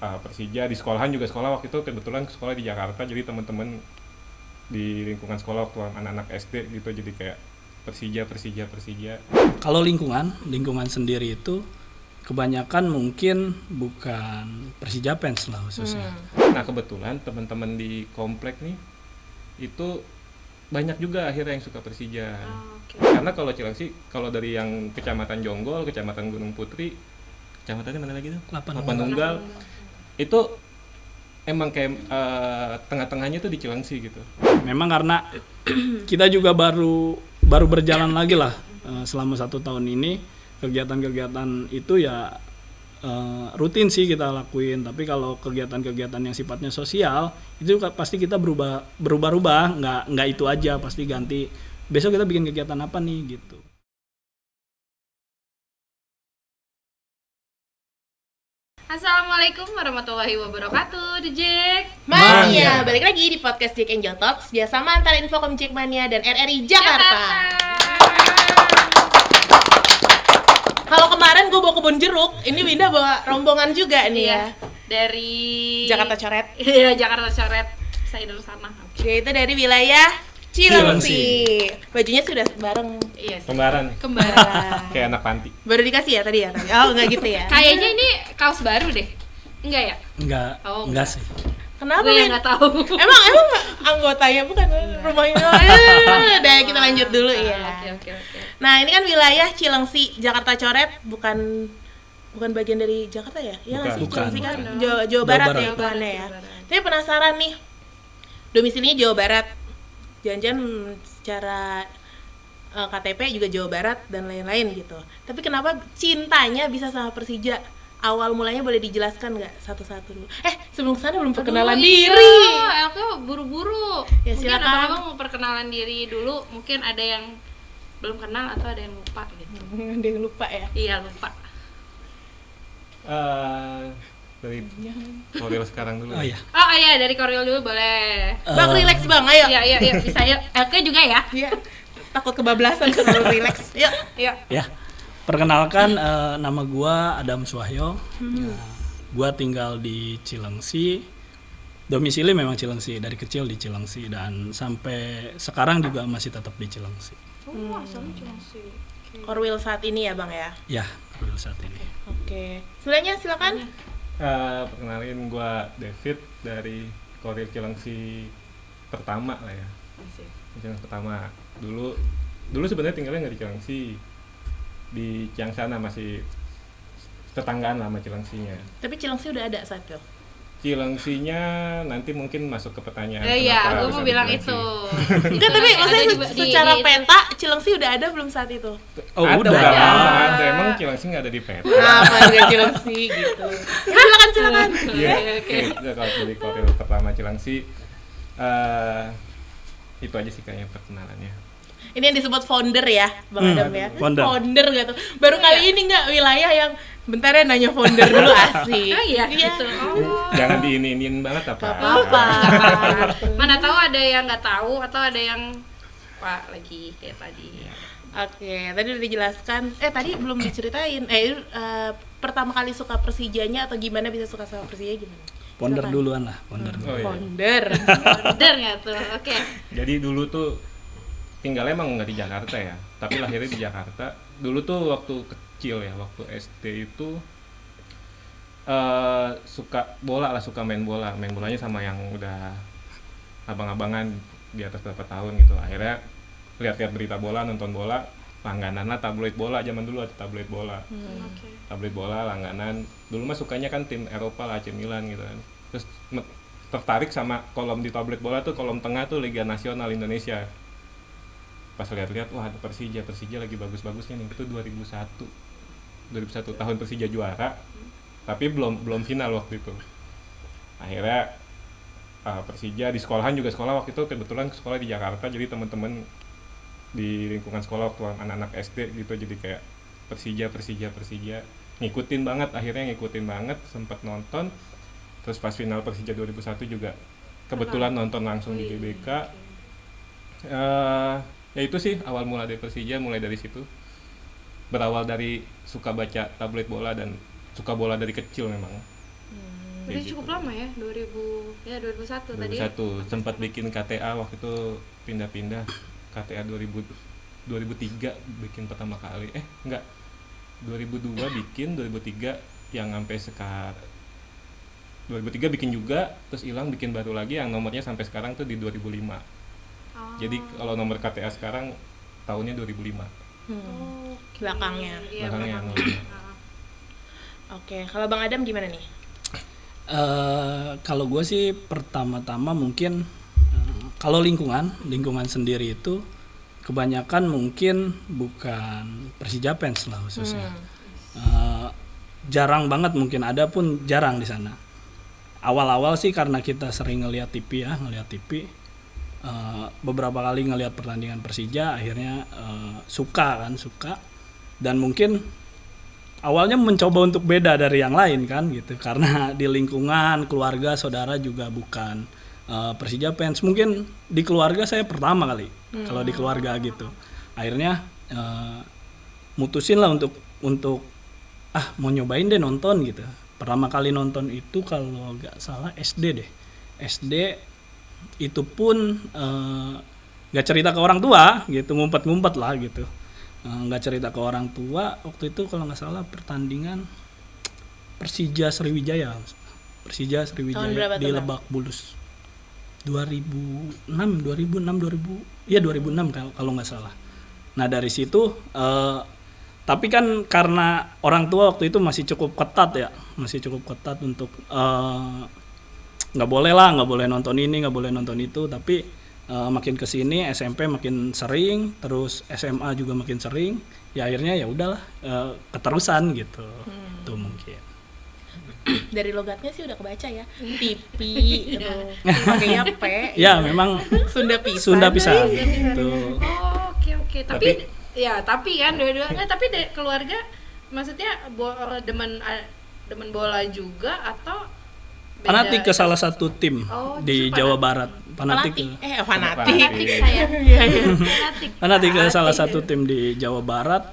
Persija. Di sekolahan juga, sekolah waktu itu kebetulan sekolah di Jakarta, jadi teman-teman di lingkungan sekolah waktu anak-anak SD gitu jadi kayak Persija. Kalau lingkungan sendiri itu kebanyakan mungkin bukan Persija fans lah khususnya. Nah kebetulan teman-teman di komplek nih itu banyak juga akhirnya yang suka Persija. Karena kalau Cilengsi, kalau dari yang kecamatan Jonggol, kecamatan Gunung Putri, kecamatannya mana lagi tuh? Lapanunggal. Itu emang kayak tengah-tengahnya tuh di Cilengsi gitu. Memang karena kita juga baru berjalan lagi lah selama 1 tahun ini, kegiatan-kegiatan itu ya rutin sih kita lakuin. Tapi kalau kegiatan-kegiatan yang sifatnya sosial itu pasti kita berubah-ubah, nggak itu aja, pasti ganti. Besok kita bikin kegiatan apa nih gitu. Assalamualaikum warahmatullahi wabarakatuh, Jack Mania, balik lagi di podcast Jack Angel Talks, kerjasama antara Infocom Jack Mania dan RRI Jakarta. Kalau kemarin gue bawa kebun jeruk, ini Winda bawa rombongan juga nih ya. Dari Jakarta Coret. Iya, Jakarta Coret. Saya dari sana. Itu dari wilayah Cilengsi. Bajunya sudah bareng. Iya sih. Kembaran. Kayak anak panti. Baru dikasih ya tadi ya? Oh, enggak gitu ya. Kayaknya ini kaos baru deh. Enggak ya? Enggak sih. Kenapa Gue Win? nggak tahu. Emang anggotanya bukan rumahnya. Udah kita lanjut dulu ya. Oke. Nah, ini kan wilayah Cilengsi, Jakarta Coret, bukan bagian dari Jakarta ya? Iya nggak sih? Bukan. Cilengsi kan Jawa Barat ya Jawa hitungannya ya. Barat. Tapi penasaran nih, domisilinya Jawa Barat, jangan-jangan secara KTP juga Jawa Barat dan lain-lain gitu. Tapi kenapa cintanya bisa sama Persija? Awal mulanya boleh dijelaskan nggak satu-satu dulu? Sebelum kesana belum perkenalan diri. Aku buru-buru. Ya, Mungkin silakan. abang mau perkenalan diri dulu. Mungkin ada yang belum kenal atau ada yang lupa gitu. Ada yang lupa ya? Iya, lupa. Dari Koril sekarang dulu. Oh iya. Oh iya, dari Koril dulu boleh. Bang, relax bang, ayo. Iya, bisa yuk. Oke juga ya. Iya. Takut kebablasan kalau relax. Yuk. Yuk. Ya, perkenalkan nama gua Adam Suwahyo. Gua tinggal di Cilengsi. Domisili memang Cilengsi, dari kecil di Cilengsi dan sampai sekarang juga masih tetap di Cilengsi. Asalnya Cilengsi. Korwil saat ini ya bang ya? Ya, real saat ini. Oke. Sebelahnya silakan. Perkenalin gue David dari Koril Cilengsi pertama lah ya. Cilengsi pertama. Dulu sebenarnya tinggalnya nggak di Cilengsi, di Ciangsana, masih tetanggaan lah sama Cilengsinya. Tapi Cilengsi udah ada saat itu. Cilengsinya nanti mungkin masuk ke pertanyaan. Iya, gue bisa mau di bilang Cilengsi. itu. Enggak, tapi maksudnya Ada di- secara di- peta Cilengsi udah ada belum saat itu? Oh, Ada, udah. ada. Emang Cilengsi nggak ada di peta. Apa enggak Cilengsi gitu. Silakan. Iya, oke. Kalau dari Koril pertama Cilengsi, itu aja sih kayaknya perkenalannya. Ini yang disebut founder ya, Bang Adam ya. Founder. Gitu. Baru kali ini enggak wilayah yang bentar ya nanya founder dulu asik. Oh iya, gitu. Oh. Jangan diinin banget apa? Apa? Mana tahu ada yang nggak tahu atau ada yang Pak lagi kayak tadi. Oke, tadi udah dijelaskan. Tadi belum diceritain. Pertama kali suka Persijanya atau gimana bisa suka sama Persija gimana? Founder Silakan. duluan lah, founder dulu. Oh, iya. Founder. Bener nggak tuh? Oke. Jadi dulu tuh tinggalnya emang nggak di Jakarta ya, tapi lahirnya di Jakarta. Dulu tuh waktu kecil ya, waktu SD itu suka bola lah, suka main bola. Main bolanya sama yang udah abang-abangan di atas berapa tahun gitu. Akhirnya lihat-lihat berita bola, nonton bola, langganan lah tabloid bola. Zaman dulu ada tabloid bola. Oke. Tabloid bola langganan. Dulu mah sukanya kan tim Eropa lah, AC Milan gitu kan. Terus tertarik sama kolom di tabloid bola tuh, kolom tengah tuh Liga Nasional Indonesia. Pas lihat-lihat, wah ada Persija lagi bagus-bagusnya nih. Itu 2001 tahun Persija juara, tapi belum final waktu itu. Akhirnya Persija di sekolahan juga, sekolah waktu itu kebetulan sekolah di Jakarta, jadi teman-teman di lingkungan sekolah waktu anak-anak SD gitu jadi kayak Persija ngikutin banget, sempat nonton. Terus pas final Persija 2001 juga kebetulan nonton langsung di GBK. Ya itu sih awal mula dari Persija, mulai dari situ. Berawal dari suka baca tabloid bola dan suka bola dari kecil memang. Kayak Udah cukup gitu. lama ya, 2001 tadi. 2001 sempat bikin KTA waktu itu pindah-pindah KTA 2003 bikin pertama kali. Enggak. 2002 bikin, 2003 yang sampai sekarang 2003 bikin juga, terus hilang bikin baru lagi yang nomornya sampai sekarang tuh di 2005. Oh. Jadi kalau nomor KTA sekarang tahunnya 2005. Oke. Belakangnya. Iya, Belakangnya belakangnya. Oke, kalau Bang Adam gimana nih? Kalau gue sih pertama-tama mungkin kalau lingkungan sendiri itu kebanyakan mungkin bukan Persija fans lah khususnya. Jarang banget mungkin ada pun jarang di sana. Awal-awal sih karena kita sering ngelihat TV. Beberapa kali ngelihat pertandingan Persija akhirnya suka dan mungkin awalnya mencoba untuk beda dari yang lain kan gitu karena di lingkungan keluarga saudara juga bukan Persija fans. Mungkin di keluarga saya pertama kali kalau di keluarga gitu akhirnya mutusin lah untuk mau nyobain deh nonton gitu. Pertama kali nonton itu kalau nggak salah SD itu pun nggak cerita ke orang tua gitu, ngumpet lah gitu, nggak cerita ke orang tua. Waktu itu kalau nggak salah pertandingan Persija Sriwijaya Tahun berapa di tuh, Bang? Lebak Bulus 2006 kalau nggak salah. Nah dari situ tapi kan karena orang tua waktu itu masih cukup ketat untuk nggak boleh nonton ini, nggak boleh nonton itu. Tapi makin kesini SMP makin sering, terus SMA juga makin sering. Ya akhirnya ya udahlah keterusan gitu. Itu mungkin. Dari logatnya sih udah kebaca ya. Tipi gitu. Pakainya P. Ya memang Sunda pisan. Gitu. Oh, oke. Tapi kan dua-duanya tapi keluarga maksudnya demen bola juga atau beda? Fanatik ke salah satu tim di justru Jawa Barat. Fanatik Fanatik saya. ke salah satu tim di Jawa Barat.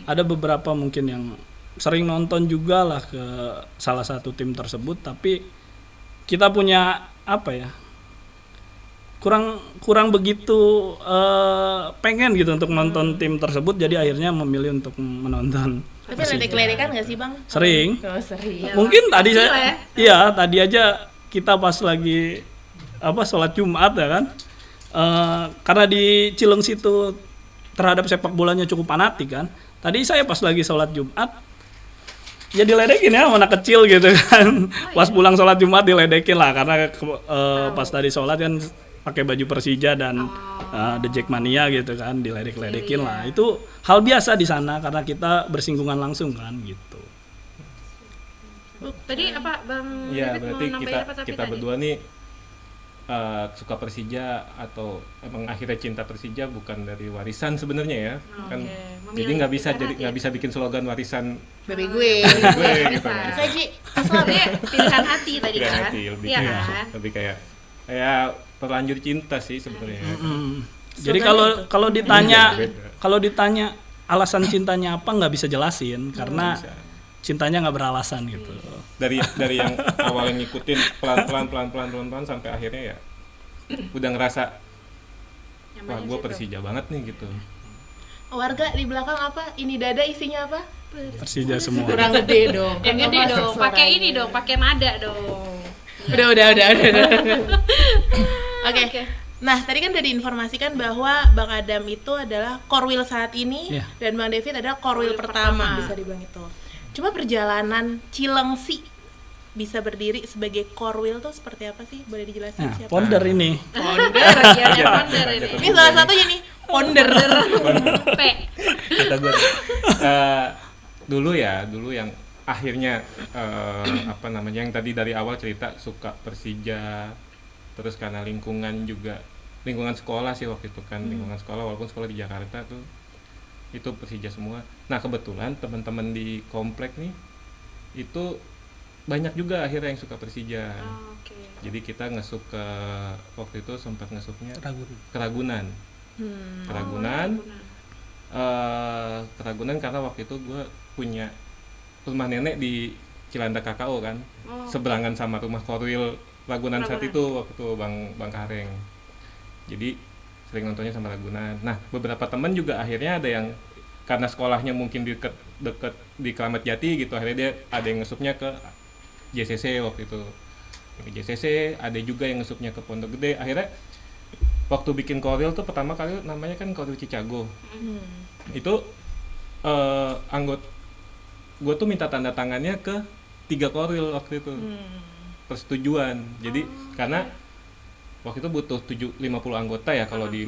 Ada beberapa mungkin yang sering nonton juga lah ke salah satu tim tersebut, tapi kita punya kurang begitu pengen gitu untuk nonton tim tersebut, jadi akhirnya memilih untuk menonton. Tapi ledek-ledekan nggak sih, Bang? Sering. Oh, sering. Mungkin tadi Kecil saya tadi aja kita pas lagi sholat Jumat ya kan, karena di Cilengsi itu terhadap sepak bolanya cukup fanatik kan. Tadi saya pas lagi sholat Jumat ya diledekin ya anak kecil gitu kan. Pas pulang sholat Jumat diledekin lah karena pas tadi sholat kan pakai baju Persija dan The Jackmania gitu kan, diledek-ledekin lah. Itu hal biasa di sana karena kita bersinggungan langsung kan gitu. Tadi apa Bang Iya, David mau berarti nambahin apa tapi kita tadi? berdua nih suka Persija atau emang akhirnya cinta Persija bukan dari warisan sebenarnya ya. Kan Memilih jadi nggak bisa pilihan hati ya? bisa bikin slogan warisan Baby gue. gue gitu. Bisa. Saji. Sebenarnya pilihan hati tadi Pilihan kan. hati, lebih Iya kayak- kan? lebih kayak terlanjur cinta sih sebenarnya. Jadi kalau ditanya alasan cintanya apa nggak bisa jelasin karena Bisa. cintanya nggak beralasan gitu. Dari yang awalnya ngikutin pelan-pelan sampai akhirnya ya udah ngerasa wah gue Persija banget nih gitu. Warga di belakang apa? Ini dada isinya apa? Persija semua. Kurang gede dong. Yang gede Masuk dong, pakai suaranya. ini dong, pakai nada dong. Udah. Oke. Oke. Nah, tadi kan udah diinformasikan bahwa Bang Adam itu adalah korwil saat ini Iya. dan Bang David adalah korwil pertama, bisa dibilang itu. Cuma perjalanan Cilengsi bisa berdiri sebagai korwil tuh seperti apa sih? Boleh dijelasin Nah, siapa? founder ini. Bagiannya founder ini. Ini salah satunya nih, founder. P. Kata gue dulu yang akhirnya yang tadi dari awal cerita suka Persija, terus karena lingkungan sekolah sih waktu itu kan, lingkungan sekolah walaupun sekolah di Jakarta tuh itu Persija semua. Nah kebetulan teman-teman di komplek nih itu banyak juga akhirnya yang suka Persija. Oke. Jadi kita ngesuk ke waktu itu sempat ngesuknya Ragunan. Keragunan. Keragunan. Keragunan karena waktu itu gue punya rumah nenek di Cilandak KKO kan, Oh, seberangan sama rumah Korwil Ragunan saat Ragunan. itu waktu itu Bang Kareng. Jadi sering nontonnya sama Ragunan. Nah beberapa teman juga akhirnya ada yang karena sekolahnya mungkin deket di Kramat Jati gitu, akhirnya dia ada yang ngesupnya ke JCC waktu itu, ke JCC, ada juga yang ngesupnya ke Pondok Gede. Akhirnya waktu bikin Korwil tuh pertama kali namanya kan Korwil Cicago. Itu anggota gue tuh minta tanda tangannya ke 3 Korwil waktu itu, persetujuan. Jadi karena waktu itu butuh 50 anggota ya kalau di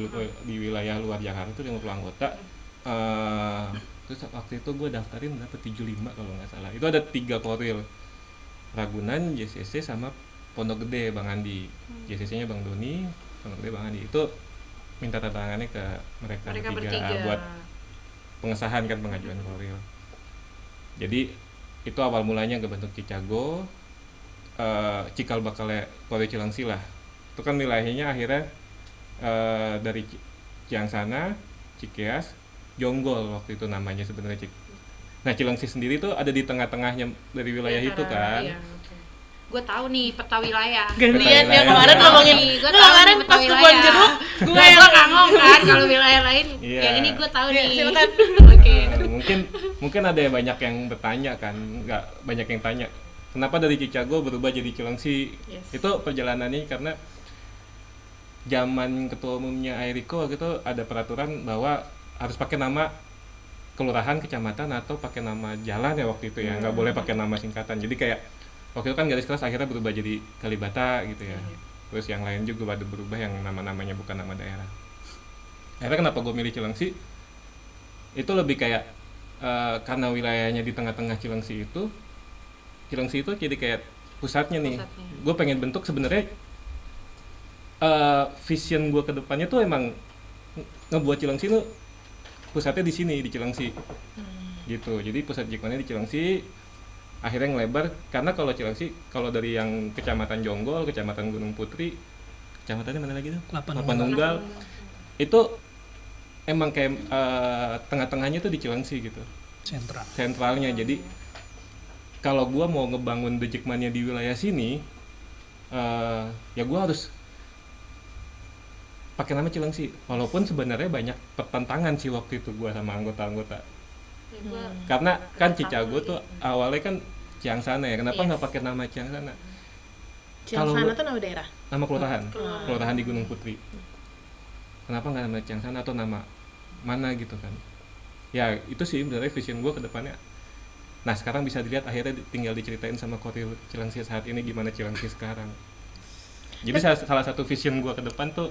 wilayah luar Jakarta itu 50 anggota. Terus waktu itu gue daftarin berapa, 75 kalau nggak salah. Itu ada 3 Korwil, Ragunan, JCC sama Pondok Gede Bang Andi. JCC-nya Bang Doni, Pondok Gede Bang Andi. Itu minta tanda tangannya ke mereka bertiga buat pengesahan kan pengajuan Korwil. Jadi itu awal mulanya kebentuk Cicago, cikal bakalnya Korwil Cilengsi lah. Itu kan wilayahnya akhirnya dari Ciangsana, Cikeas, Jonggol waktu itu namanya sebenarnya. Nah Cilengsi sendiri tuh ada di tengah-tengahnya dari wilayah itu kan. Iya, okay. Gue tahu nih peta wilayah. Gantian Wilayah. ya kemarin ngomongin, Gue lu tahu kemarin nih pas peta kebun wilayah. jeruk, gue Gue nggak ngomong kan kalau wilayah lain. Iya. Yang ini gue tahu Ya, nih. silakan. Oke. Mungkin ada yang banyak yang bertanya kan, nggak banyak yang tanya kenapa dari Cicago berubah jadi Cilengsi. Yes. Itu perjalanannya karena zaman ketua umumnya Airiko waktu itu ada peraturan bahwa harus pakai nama kelurahan, kecamatan atau pakai nama jalan ya waktu itu ya, nggak boleh pakai nama singkatan. Jadi kayak waktu itu kan garis keras akhirnya berubah jadi Kalibata gitu ya. Terus yang lain juga ada berubah yang nama-namanya bukan nama daerah. Akhirnya kenapa gue milih Cilengsi? Itu lebih kayak karena wilayahnya di tengah-tengah Cilengsi itu jadi kayak pusatnya nih. Pusatnya. Gue pengen bentuk sebenarnya vision gue ke depannya tuh emang ngebuat Cilengsi tuh pusatnya di sini di Cilengsi. Gitu. Jadi pusat Jikmannya di Cilengsi. Akhirnya ngelebar karena kalau Cilengsi kalau dari yang Kecamatan Jonggol, Kecamatan Gunung Putri, kecamatannya mana lagi tuh? Lapanunggal. Itu emang kayak tengah-tengahnya tuh di Cilengsi gitu. Sentralnya. Jadi kalau gua mau ngebangun The Jackmania di wilayah sini, ya gua harus pakai nama Cilengsi. Walaupun sebenarnya banyak pertentangan sih waktu itu gua sama anggota-anggota. Ya, gua Karena kan Cicago tuh awalnya kan Ciangsana ya. Kenapa Yes. nggak pakai nama Ciangsana? Ciangsana tuh nama daerah. Nama kelurahan. Kelurahan. Kelurahan di Gunung Putri. Kenapa nggak nama Ciangsana atau nama mana gitu kan? Ya itu sih sebenarnya vision gue ke depannya. Nah sekarang bisa dilihat akhirnya tinggal diceritain sama Korwil Cilengsi saat ini gimana Cilengsi sekarang. Jadi salah satu vision gue ke depan tuh,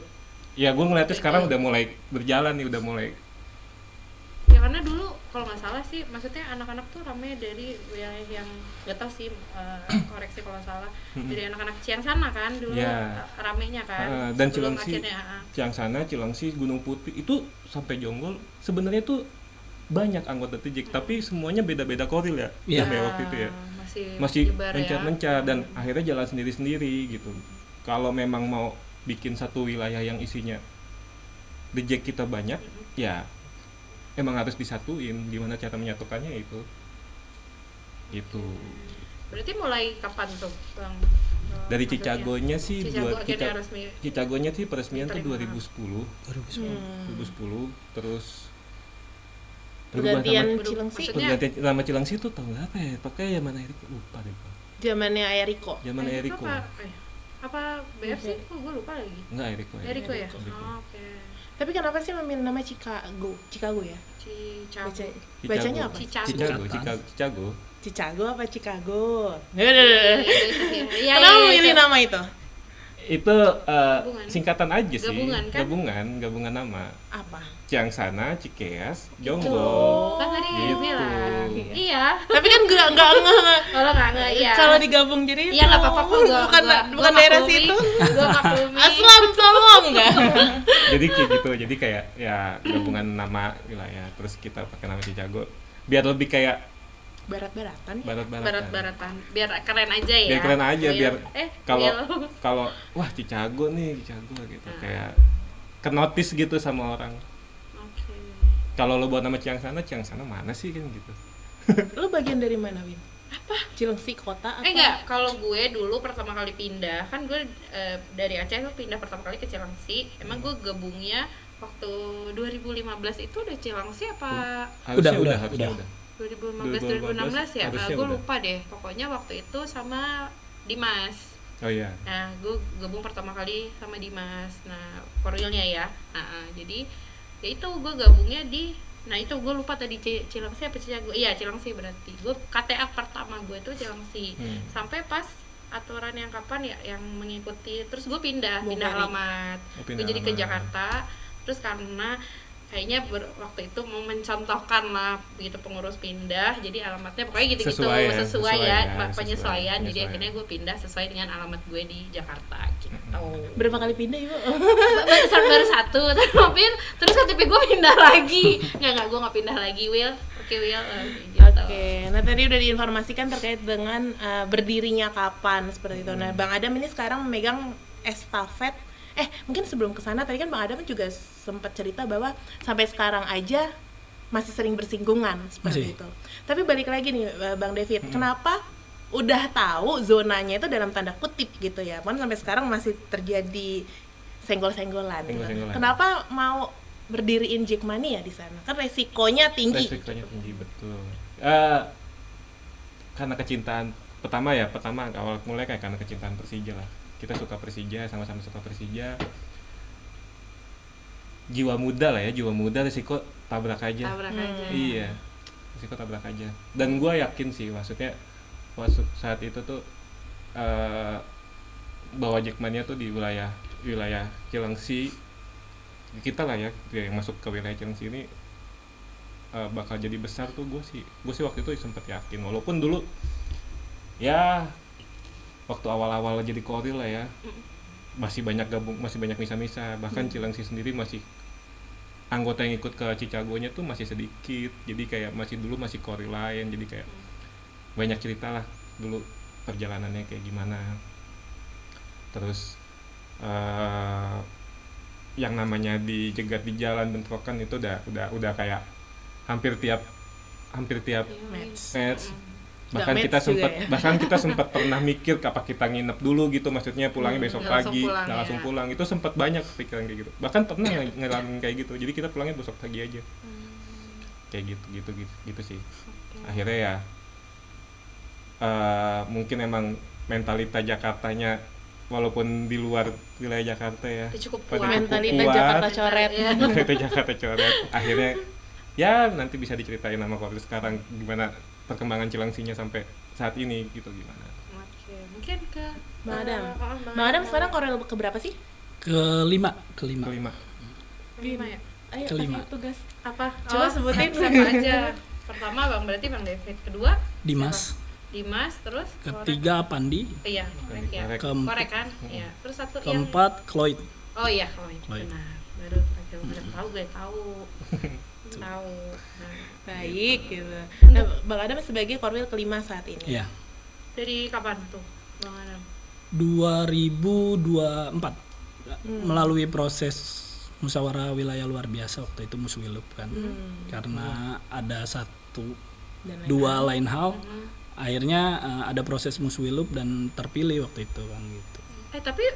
ya gue ngeliatnya sekarang udah mulai berjalan nih, udah mulai. Ya karena dulu kalau nggak salah sih, maksudnya anak-anak tuh ramai dari wilayah yang nggak tahu sih, koreksi kalau salah, dari anak-anak Ciangsana kan dulu Ya. ramenya kan. Dan Sebelum Cilengsi, akhirnya, Ciangsana, Cilengsi, Gunung Putri itu sampai Jonggol sebenarnya tuh banyak anggota TJIK, tapi semuanya beda-beda Korwil ya. Iya. Sampai waktu itu ya. Masih nyebar ya. mencar-mencar dan akhirnya jalan sendiri-sendiri gitu. Kalau memang mau bikin satu wilayah yang isinya TJIK kita banyak, ya emang harus disatuin. Gimana cara menyatukannya itu. Gitu. Berarti mulai kapan tuh Bang? Dari Maksudnya? Cicagonya sih Cicago akhirnya resmi. Cicagonya sih peresmian tuh Diterima. 2010. 2010 terus Pergantian Berubah- Cilengsi. maksudnya- pergantian nama Cilengsi itu tahun berapa ya? Pakai ya mana Eriko? Lupa deh Pak. Zamannya Ayariko. Zaman Eh, itu Eriko. apa BF sih? Kok gue lupa lagi. Enggak Eriko ya. Eriko ya? Eriko. Oh, oke. Tapi kenapa sih memilih nama Chicago? Chicago ya? Cicago. Baca, bacanya apa? Cicago. Cicago. Chicago apa Chicago? Iya, Kenapa memilih nama itu? Itu Gabungan. singkatan aja sih. Gabungan, kan? Gabungan nama. Apa? Ciangsana, Cikeas, Jonggol. Kan tadi Gitu. bilang. Iya. Tapi kan nggak ngeh. Kalau nggak iya. Kalau digabung jadi Iya nggak apa-apa kok. bukan daerah situ. Gue maklumi. Aslam tolong enggak? Jadi kayak gitu. Jadi kayak ya gabungan nama wilayah. Terus kita pakai nama Cicago. Biar lebih kayak Barat-baratan ya? barat-baratan. Barat-baratan. Biar keren aja ya. Biar keren aja, biar kalau Will. kalau wah Cicago nih, Cicago gitu. Ah. Kayak kenotis gitu sama orang. Oke. Kalau lo buat nama Ciangsana mana sih kan gitu. Lu bagian dari mana, Win? Cilengsi kota apa? Enggak, kalau gue dulu pertama kali pindah, kan gue dari Aceh tuh pindah pertama kali ke Cilengsi. Emang gue gabungnya waktu 2015 itu udah Cilengsi apa Harusnya Udah. 2015 2016 ya? harusnya Gue udah. lupa deh. Pokoknya waktu itu sama Dimas. Oh iya. Nah, gue gabung pertama kali sama Dimas. Nah, Korwilnya ya. Jadi ya itu gue gabungnya di, nah itu gue lupa tadi Cilengsi apa Cicago. Iya, Cilengsi berarti. Gue KTA pertama gue tuh Cilengsi. Sampai pas aturan yang kapan ya yang mengikuti, terus gue pindah alamat. Gue jadi ke Jakarta. Terus karena kayaknya waktu itu mau mencontohkan lah begitu pengurus pindah, jadi alamatnya pokoknya gitu-gitu sesuai ya penyesuaian. Jadi akhirnya gue pindah sesuai dengan alamat gue di Jakarta gitu. Berapa kali pindah Ibu? baru satu terus KTP gue pindah lagi. Nggak gue nggak pindah lagi. Will gitu. Oke, nah tadi udah diinformasikan terkait dengan berdirinya kapan seperti itu. Nah Bang Adam ini sekarang memegang estafet. Mungkin sebelum kesana tadi kan Bang Adam juga sempat cerita bahwa sampai sekarang aja masih sering bersinggungan seperti itu. Tapi balik lagi nih Bang David, kenapa udah tahu zonanya itu dalam tanda kutip gitu ya, kan sampai sekarang masih terjadi senggol-senggolan. Kenapa mau berdiriin Jackmania di sana? Kan resikonya tinggi. Resikonya tinggi, betul. Karena kecintaan pertama awal mulai kayak karena kecintaan Persija lah. Kita suka Persija, sama-sama suka Persija. Jiwa muda risiko tabrak aja. Iya, risiko tabrak aja. Dan gue yakin sih, maksudnya saat itu tuh bahwa Jackmania tuh di wilayah Cilengsi, kita lah ya yang masuk ke wilayah Cilengsi ini bakal jadi besar tuh. Gue sih waktu itu sempat yakin, walaupun dulu ya waktu awal-awal jadi koril lah ya, masih banyak misa-misa, bahkan Cilengsi sendiri masih anggota yang ikut ke Cicagonya tuh masih sedikit, jadi kayak masih koril lain, jadi kayak banyak cerita lah dulu perjalanannya kayak gimana. Terus yang namanya dijegat di jalan bentrokan itu udah kayak hampir tiap match. Bahkan kita sempat pernah mikir apa kita nginep dulu gitu, maksudnya pulangnya besok pagi, langsung pulang. Itu sempat banyak pikiran kayak gitu. Bahkan pernah ngalamin kayak gitu. Jadi kita pulangnya besok pagi aja. Kayak gitu sih. Akhirnya ya mungkin emang mentalita Jakartanya, walaupun di luar wilayah Jakarta ya, cukup mentalita Jakarta coret. Mentalita Jakarta coret. Akhirnya ya nanti bisa diceritain sama Koril sekarang gimana perkembangan Cilengsinya sampai saat ini gitu gimana. Oke, mungkin ke Bang Adam. Bang Adam sekarang Koril keberapa sih? Kelima ya? Ayo Kelima. kasih tugas. Apa? Coba sebutin siapa aja. Pertama berarti Bang David, kedua Dimas, terus ketiga Pandi, iya, korek ya. Korek kan? Iya. Terus satu yang keempat Cloyd. Oh iya, Cloyd. Benar. Baru terakhir gue tahu. Nah. Baik gitu. Nah, Bang Adam sebagai Korwil kelima saat ini. Iya. Dari kapan tuh, Bang Adam? 2024 melalui proses musyawarah wilayah luar biasa waktu itu Muswilup kan. Karena ada dua lain hal. Akhirnya ada proses Muswilup dan terpilih waktu itu kan gitu. Tapi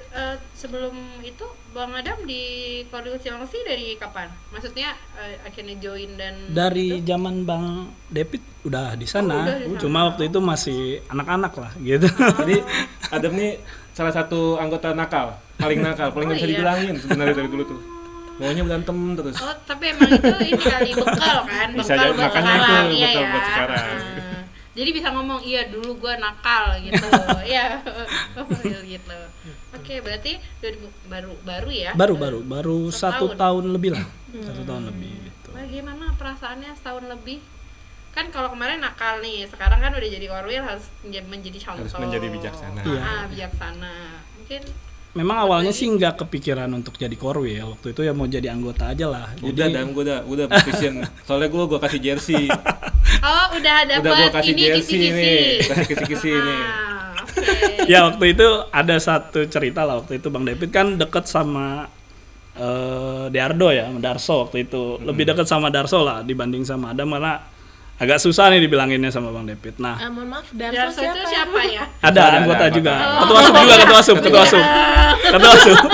sebelum itu Bang Adam di Korwil Cilengsi dari kapan? Maksudnya akhirnya join dan dari gitu? zaman Bang David udah di sana. Udah di sana. Cuma waktu itu masih anak-anak lah gitu. Jadi Adam nih salah satu anggota paling nakal, paling nggak bisa dibilangin sebenarnya dari dulu tuh. Maunya berantem terus. Oh, tapi emang itu ini kali bekal kan? Bisa Bekal jadi, buat makanya sekarang, itu iya bekal ya. buat sekarang. Jadi bisa ngomong, iya dulu gue nakal gitu. Iya. Gitu. Oke, berarti baru ya? Baru Setahun. 1 tahun lebih lah. 1 tahun lebih gitu. Bagaimana perasaannya setahun lebih? Kan kalau kemarin nakal nih, sekarang kan udah jadi Korwil harus menjadi contoh. Harus menjadi bijaksana. Iya. Bijaksana. Mungkin Memang awalnya sih nggak kepikiran untuk jadi Korwil. Waktu itu ya mau jadi anggota aja lah. Udah position. Soalnya gue kasih jersey. udah Gua dapat kasih ini jersey kisi-kisi. nih, kasih kisi-kisi nih. Oke. Ya waktu itu ada satu cerita lah. Waktu itu Bang David kan deket sama Darso waktu itu. Lebih deket sama Darso lah dibanding sama Adam, karena agak susah nih dibilanginnya sama Bang David. Nah, Mohon maaf, Darso Darso itu siapa? siapa ya? ada Ada anggota anggota. juga. Oh. Ketua SUP juga, ketua SUP.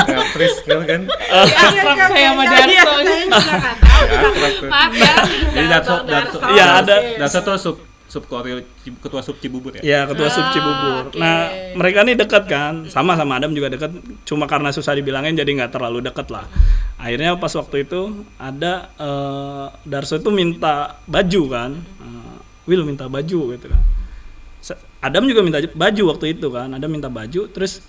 Ya, Pris kan. Akrab saya sama Darso. Saya juga nggak tahu. Akrab tuh. Maaf ya. Jadi Darso, Darso. Iya, ada. Darso tuh sub Koril, ketua sub Cibubur ya. Ya, ketua SUP Cibubur. Oke. Nah, mereka nih dekat kan, sama Adam juga dekat. Cuma karena susah dibilangin jadi nggak terlalu dekat lah. Akhirnya pas waktu itu ada Darso itu minta baju kan, Will minta baju gitu kan. Adam juga minta baju waktu itu kan, Adam minta baju, terus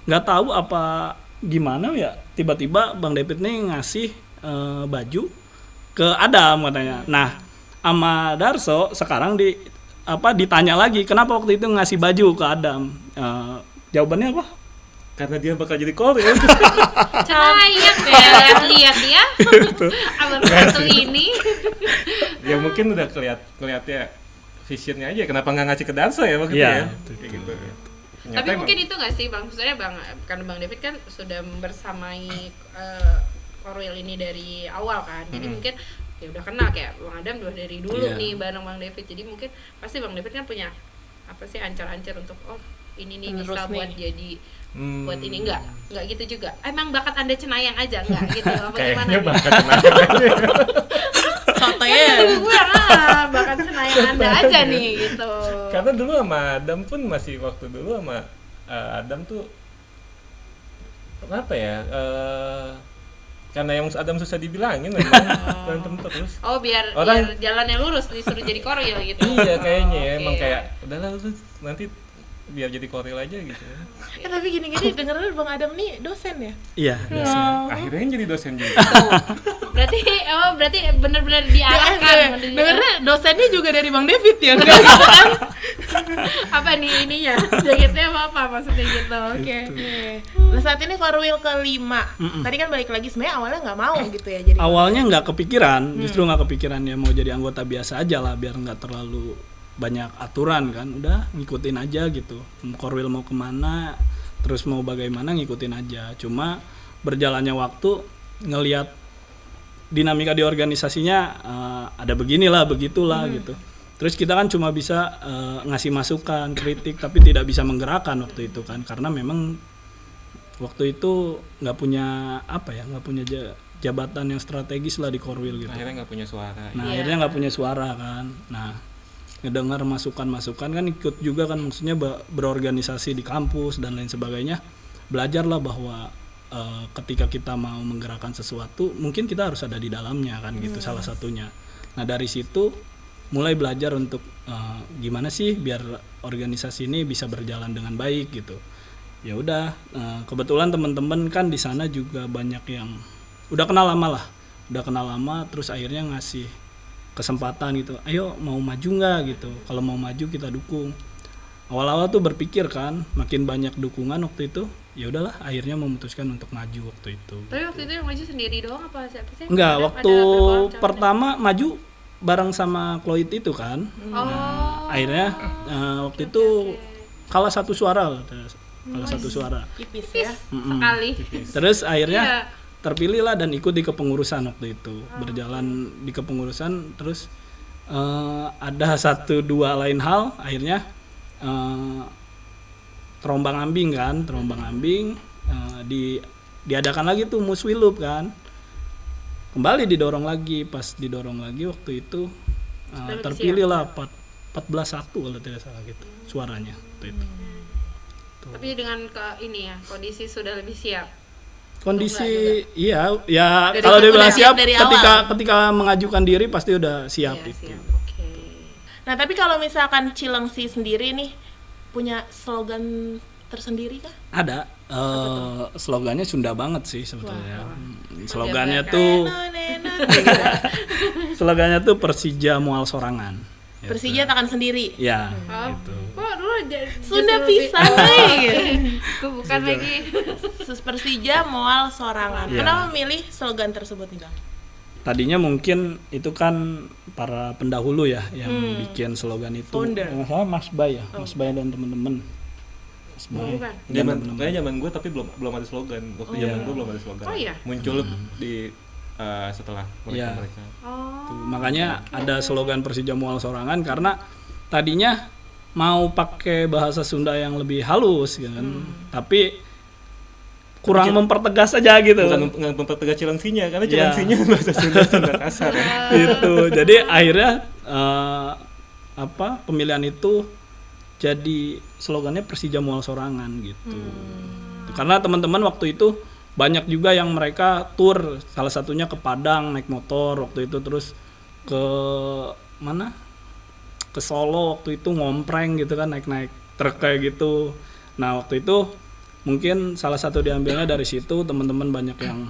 nggak tahu apa gimana ya, tiba-tiba Bang David nih ngasih baju ke Adam katanya. Nah, sama Darso sekarang ditanya lagi kenapa waktu itu ngasih baju ke Adam. Jawabannya apa? Karena dia bakal jadi Koril. Sayang ya, lihat ya. Abang satu ini. Ya mungkin udah kelihatnya visionnya aja. Kenapa nggak ngasih ke Darso ya waktu itu Iya, ya? betul. Kayak gitu. Ternyata Tapi emang- mungkin itu nggak sih Bang, maksudnya karena Bang David kan sudah bersamai Korwil ini dari awal kan, jadi mungkin ya udah kenal kayak Bang Adam udah dari dulu Iya. nih bareng Bang David, jadi mungkin pasti Bang David kan punya apa sih ancar-ancar untuk ini nih Penerus bisa nih. buat jadi Hmm. buat ini enggak gitu juga. Emang bakat Anda cenayang aja enggak gitu apa gimana? Kayaknya nih? bakat kenapa aja. Sotonya. Gue bakat cenayang Anda aja nih gitu. Karena dulu sama Adam pun masih waktu dulu sama Adam tuh apa ya? Karena yang Adam susah dibilangin memang berantem terus. Oh biar Orang- biar jalannya lurus disuruh jadi Korwil gitu. Iya kayaknya ya, Oke. emang kayak udahlah lu nanti biar jadi Koril aja gitu. Tapi gini-gini denger Bang Adam nih dosen ya? Iya, Akhirnya jadi dosen juga. Berarti benar-benar diarahkan. Dengernya dosennya juga dari Bang David ya? Enggak gitu kan? Apa nih ininya? Jaketnya apa maksudnya gitu. Oke. Nah saat ini Korwil kelima. Tadi kan balik lagi sebenarnya awalnya nggak mau gitu ya jadi. awalnya nggak kepikiran, justru nggak kepikiran ya mau jadi anggota biasa aja lah biar nggak terlalu banyak aturan kan, udah ngikutin aja gitu. Korwil mau kemana, terus mau bagaimana ngikutin aja. Cuma berjalannya waktu ngelihat dinamika di organisasinya ada beginilah begitulah gitu. Terus kita kan cuma bisa ngasih masukan, kritik, tapi tidak bisa menggerakkan waktu itu kan, karena memang waktu itu nggak punya nggak punya jabatan yang strategis lah di Korwil gitu. Akhirnya nggak punya suara. Nah, Iya. akhirnya nggak punya suara kan. Nah, ngedengar masukan-masukan kan ikut juga kan, maksudnya berorganisasi di kampus dan lain sebagainya. Belajarlah bahwa ketika kita mau menggerakkan sesuatu, mungkin kita harus ada di dalamnya kan gitu, salah satunya. Nah, dari situ mulai belajar untuk gimana sih biar organisasi ini bisa berjalan dengan baik gitu. Ya udah, kebetulan teman-teman kan di sana juga banyak yang udah kenal lama terus akhirnya ngasih kesempatan gitu, ayo mau maju nggak gitu, kalau mau maju kita dukung. Awal-awal tuh berpikir kan, makin banyak dukungan waktu itu, ya udahlah akhirnya memutuskan untuk maju waktu itu. Tapi waktu itu yang maju sendiri doang apa siapa sih? Enggak, Ada waktu berapa orang calonnya? pertama maju bareng sama Chloe itu kan. Oh. Akhirnya waktu itu kalah satu suara lah, kalah satu suara. Tipis Tipis ya. sekali. Terus akhirnya Iya. terpilih lah dan ikut di kepengurusan waktu itu. Berjalan di kepengurusan terus ada 1-2 lain hal, akhirnya terombang ambing diadakan lagi tuh Muswilup kan. Kembali didorong lagi, pas didorong lagi waktu itu terpilih lah 14-1 kalau tidak salah gitu suaranya waktu itu. Tapi dengan kondisi sudah lebih siap. Kondisi iya ya Dari kalau dia udah bilang siap siap dari ketika mengajukan diri pasti udah siap Iya, itu. siap. Oke. Nah tapi kalau misalkan Cilengsi sendiri nih punya slogan tersendiri kah? Ada slogannya Sunda banget sih sebetulnya. Slogannya Oke, tuh Enak. slogannya tuh Persija Mual Sorangan. Gitu. Persija takkan sendiri. Ya, Oh, gitu. kok dulu Sunda pisan nih. Gue bukan lagi. Persija Mual Sorangan. Iya. Kenapa memilih slogan tersebut nih Bang? Tadinya mungkin itu kan para pendahulu ya yang bikin slogan itu. Founder. Nggak salah Mas Bay ya, Mas Bay dan teman-teman. Mas Bay. Bukan. Kayaknya zaman gue tapi belum ada slogan. Waktu Iya. zaman gue belum ada slogan. Oh, iya? Muncul di setelah Iya. mereka. Oh. gitu. Makanya ada slogan Persija Mual Sorangan karena tadinya mau pakai bahasa Sunda yang lebih halus gitu kan. Tapi kurang mempertegas aja gitu. Bukan mempertegas Cilengsinya karena Cilengsinya bahasa Sunda kasar ya. Gitu. Jadi akhirnya pemilihan itu jadi slogannya Persija Mual Sorangan gitu. Karena teman-teman waktu itu banyak juga yang mereka tur, salah satunya ke Padang naik motor waktu itu, terus ke mana? Ke Solo waktu itu ngompreng gitu kan, naik truk kayak gitu. Nah, waktu itu mungkin salah satu diambilnya dari situ, teman-teman banyak yang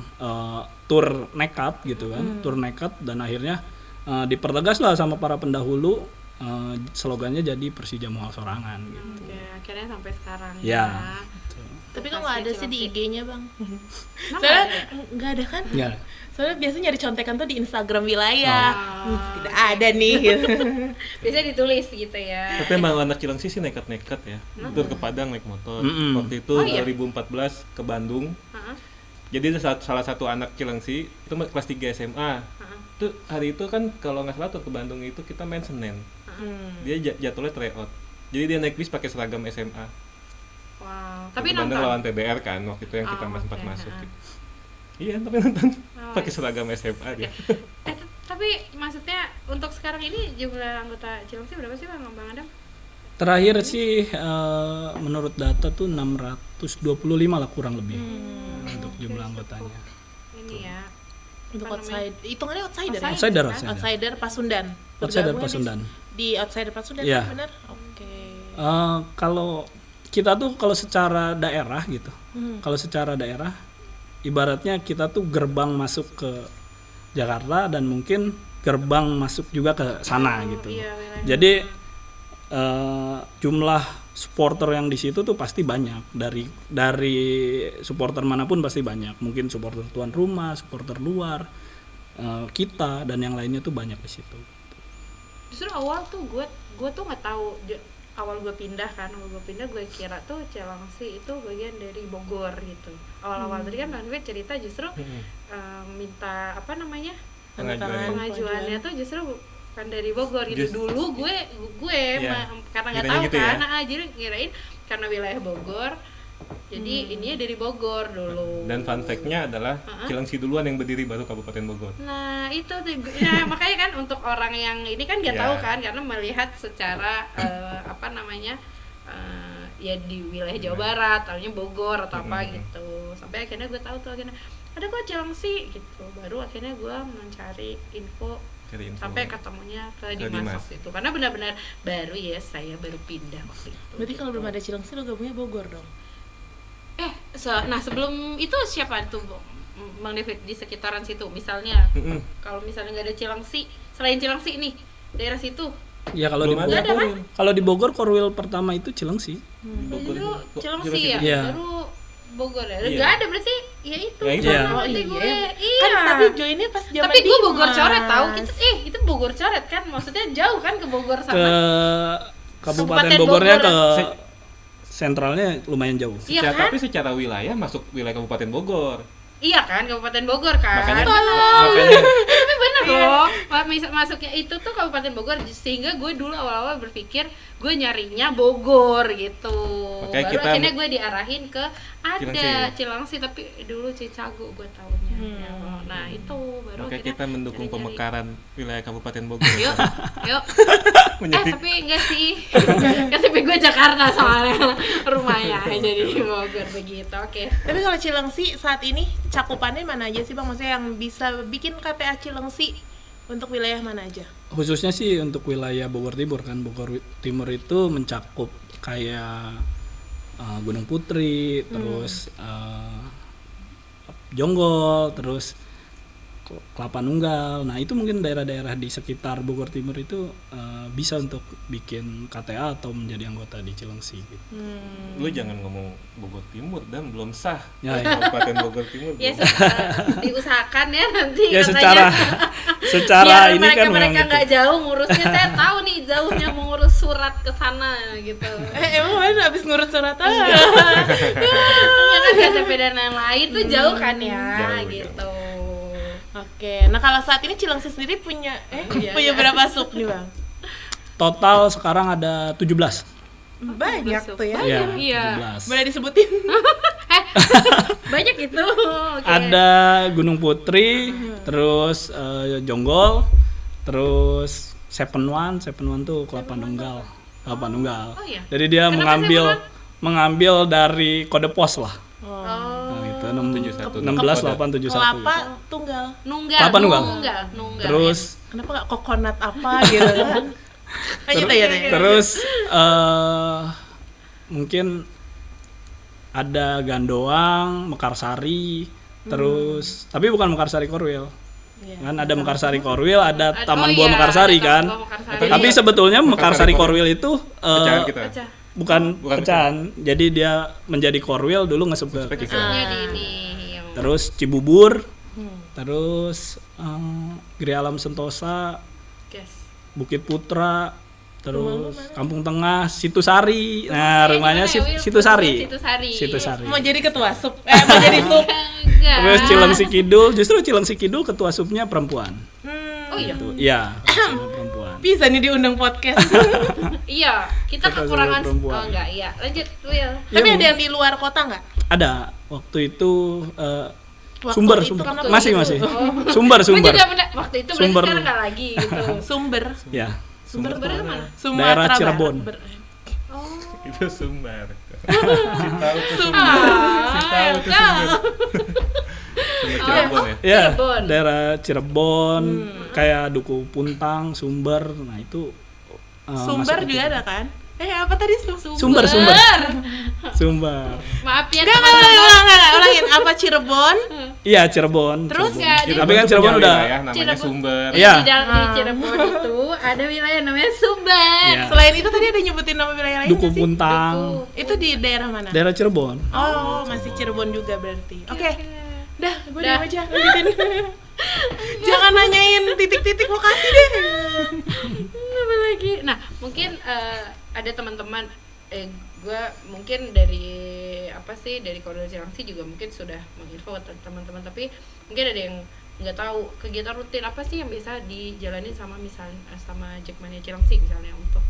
tur nekat gitu kan, tur nekat, dan akhirnya dipertegas lah sama para pendahulu, slogannya jadi Persija Mual Sorangan gitu. Oke, akhirnya sampai sekarang Ya. Tapi kok nggak ada sih di IG-nya bang? Emang Soalnya nggak ada? nggak ada kan? Ya. Soalnya biasanya nyari contekan tuh di Instagram wilayah. Tidak ada nih. Gitu. Biasanya ditulis gitu ya. Tapi emang anak Cilengsi sih nekat-nekat ya. Tur ke Padang naik motor. Waktu itu 2014 ke Bandung. Jadi salah satu anak Cilengsi itu kelas 3 SMA. Itu hari itu kan kalau nggak salah tur ke Bandung itu kita main Senin. Dia jadwalnya tryout. Jadi dia naik bis pakai seragam SMA. Wow. Tapi Tapi Bandung nonton. lawan TBR kan waktu itu yang kita sempat Oke, masuk. ha. Gitu. Iya, tapi nonton pakai Nice. seragam SMA dia. Tapi maksudnya untuk sekarang ini jumlah anggota Cilengsi berapa sih Bang Adam? Terakhir sih menurut data tuh 625 lah kurang lebih untuk jumlah anggotanya. Ini ya. Untuk Apa namanya? outside, hitungannya outsider ya? Outsider. Outsider Pasundan. Outsider Bergabungnya Pasundan. Di outsider Pasundan Iya. benar? Oke. Kalau kita tuh kalau secara daerah gitu, kalau secara daerah, ibaratnya kita tuh gerbang masuk ke Jakarta dan mungkin gerbang masuk juga ke sana gitu. Iya, wilayah. Jadi jumlah supporter yang di situ tuh pasti banyak, dari supporter manapun pasti banyak. Mungkin supporter tuan rumah, supporter luar, kita dan yang lainnya tuh banyak di situ. Justru awal tuh gue tuh nggak tahu awal gue pindah gue kira tuh Cilengsi itu bagian dari Bogor gitu. Awal-awal tadi kan Bang Gue cerita justru minta apa namanya pengajuannya tuh justru bukan dari Bogor gitu. Dulu gue karena nggak tahu gitu kan, ya? jadi kirain karena wilayah Bogor, jadi ininya dari Bogor dulu. Dan fun fact-nya adalah Cilengsi duluan yang berdiri baru Kabupaten Bogor. Nah itu tuh, ya, makanya kan untuk orang yang ini kan nggak Ya. tahu kan, karena melihat secara apa namanya ya di wilayah Jawa Barat, tahunya Bogor atau apa gitu. Sampai akhirnya gue tahu tuh akhirnya ada kok Cilengsi gitu. Baru akhirnya gue mencari info sampai ketemunya ke Dimas Dimas. waktu itu. Karena benar-benar baru ya, saya baru pindah waktu itu. Berarti kalau belum ada Cilengsi lo gabungnya Bogor dong? Nah sebelum itu siapa tuh Bang David di sekitaran situ? Misalnya kalau misalnya nggak ada Cilengsi, selain Cilengsi nih daerah situ, Ya kalau di Belum Bogor, ada, kan? kalau di Bogor Korwil pertama itu Cilengsi. dulu Cilengsi ya, Iya. baru Bogor ya. Iya. Nggak ada berarti ya itu. Ya, itu. sama Iya. berarti Oh, gue. iya. Iya. Kan tapi joinnya pas zaman Tapi gue Bogor Dimas. coret tahu. Itu Bogor coret kan, maksudnya jauh kan ke Bogor Ke sama. Kabupaten Kabupaten Bogornya Bogor. ke sentralnya lumayan jauh. Iya kan? Tapi secara wilayah masuk wilayah Kabupaten Bogor. Iya kan, Kabupaten Bogor kan. Makanya Tapi bener loh, masuknya itu tuh Kabupaten Bogor, sehingga gue dulu awal-awal berpikir gue nyarinya Bogor gitu. Makanya Baru kita akhirnya gue diarahin ke ada Cilengsi. Cilengsi, tapi dulu Cicago gue taunya. Ya, nah itu baru Makanya akhirnya kita mendukung nyari-nyari. pemekaran wilayah Kabupaten Bogor. Yuk. Menjadi Tapi enggak sih. KTP gue Jakarta soalnya, rumahnya jadi di Bogor begitu. Oke. Tapi kalau Cilengsi saat ini cakupannya mana aja sih Bang? Maksudnya yang bisa bikin KTA Cilengsi untuk wilayah mana aja? Khususnya sih untuk wilayah Bogor Timur kan. Bogor Timur itu mencakup kayak Gunung Putri, terus Jonggol, terus Kelapa Nunggal. Nah itu mungkin daerah-daerah di sekitar Bogor Timur itu bisa untuk bikin KTA atau menjadi anggota di Cilengsi gitu. lu jangan ngomong Bogor Timur dan belum sah. Ya, ya. Kabupaten Bogor Timur. Ya belum. diusahakan ya nanti Ya katanya. secara Biar ini kan memang mereka gitu. nggak jauh ngurusnya. Saya tahu nih jauhnya mengurus surat ke sana gitu. Emang mana abis ngurus surat apa? Karena kan KTP dan yang lain tuh jauh kan ya Jauh, gitu. Oke, nah kalau saat ini Cilengsi sendiri punya punya berapa sub nih Bang? Total sekarang ada 17. Banyak sub. tuh ya. Iya. 17. Boleh disebutin? Banyak itu. Oke. Ada Gunung Putri, terus Jonggol, terus Seven One tuh Kelapa Nunggal. Oh iya. Jadi dia Kenapa mengambil dari kode pos lah. Oh. Nah, itu 71. 16871. Kelapa tunggal. Nunggal. Kelapa Nunggal. Nunggal. Terus Kenapa nggak kokonat apa gitu kan? Lanjut aja deh. terus mungkin ada Gandoang, Mekarsari, terus tapi bukan Mekarsari Korwil. Iya. Kan ada Mekarsari Korwil, ada Taman oh Buah iya, Mekarsari ada kan. Taman Buah Mekarsari. Tapi sebetulnya Mekarsari Korwil itu Pecahan kita. Pecah. bukan Bukan pecahan. Jadi dia menjadi Korwil dulu ngesep ke Spek kita. Pecahnya di ini yang terus Cibubur, terus Gri Alam Sentosa, guys. Bukit Putra, terus Kampung Tengah, Situsari. Nah, rumahnya Situsari. Situsari. Situsari. Mau jadi ketua sub? Mau jadi sub? Enggak. Terus Cilengsi Kidul, justru Cilengsi Kidul ketua subnya perempuan. Oh iya. Tuh, iya, ketua subnya perempuan. Bisa nih diundang podcast. Iya, kita Ketua kekurangan perempuan. oh enggak, iya. Lanjut, Will. Tapi Iya, ada yang di luar kota nggak? Ada waktu itu Waktu sumber itu sumber kenapa? masih Gue sumber juga pernah waktu itu berarti Sumber. sekarang enggak lagi gitu. Sumber. ya Sumber mana? Sumatera Daerah Barat. Cirebon. Oh. Itu Sumbar. Si tahu tuh Sumbar. Si tahu tuh Sumbar. Sumber Cirebon ya. ya Cirebon. daerah Cirebon kayak Duku Puntang, Sumber. Nah itu Sumber masuk juga itu. ada kan? Apa tadi Sumber. Maaf ya Enggak, teman-teman. ulangin. Apa Cirebon? Iya Cirebon. Terus Cirebon. nggak di- Tapi kan Cirebon punya udah wilayah namanya Cirebon. Sumber. Iya. Di dalam di Cirebon itu ada wilayah namanya Sumber. Iya. Selain itu tadi ada nyebutin nama wilayah lain Duku nggak sih? Puntang, Itu di daerah mana? daerah Cirebon. Oh, masih Cirebon juga berarti. Oke. Dah, gue Dah. diam aja. Lanjutin. Jangan nanyain titik-titik lokasi deh. Apa lagi? Nah, mungkin ada teman-teman gue mungkin dari dari Koridor Cilengsi juga mungkin sudah menginfo ke teman-teman, tapi mungkin ada yang nggak tahu kegiatan rutin apa sih yang bisa dijalani sama sama Jackmania Cilengsi misalnya untuk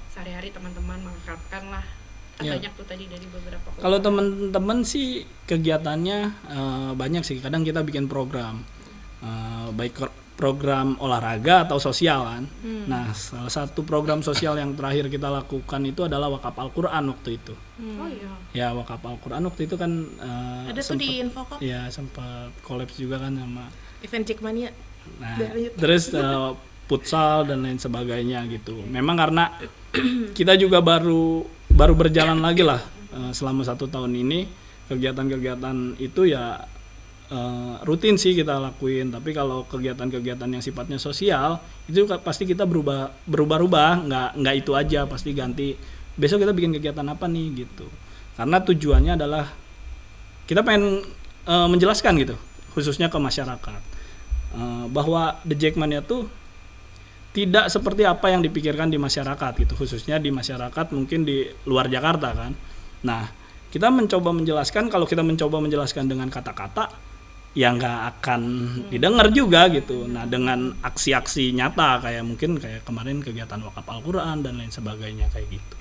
sehari-hari teman-teman mengakrabkan lah. Kan Ya. banyak tuh tadi dari beberapa Kalau teman-teman sih kegiatannya banyak sih. Kadang kita bikin program, baik program olahraga atau sosial kan. Nah, salah satu program sosial yang terakhir kita lakukan itu adalah wakaf Al-Quran waktu itu. Oh iya. Ya wakaf Al-Quran waktu itu kan Ada tuh di Infocom ya sempat kolaps juga kan sama. event Jackmania. Nah, Udah, lanjut. terus futsal dan lain sebagainya gitu. Memang karena kita juga baru berjalan lagi lah selama 1 tahun ini, kegiatan-kegiatan itu ya rutin sih kita lakuin. Tapi kalau kegiatan-kegiatan yang sifatnya sosial itu pasti kita berubah-ubah, nggak itu aja, pasti ganti. Besok kita bikin kegiatan apa nih gitu. Karena tujuannya adalah kita pengen menjelaskan gitu, khususnya ke masyarakat, bahwa The Jackmania tuh tidak seperti apa yang dipikirkan di masyarakat gitu, khususnya di masyarakat mungkin di luar Jakarta kan. Nah, kita mencoba menjelaskan, kalau kita mencoba menjelaskan dengan kata-kata ya nggak akan didengar juga gitu. Nah, dengan aksi-aksi nyata kayak mungkin kayak kemarin kegiatan wakaf Al-Quran dan lain sebagainya kayak gitu.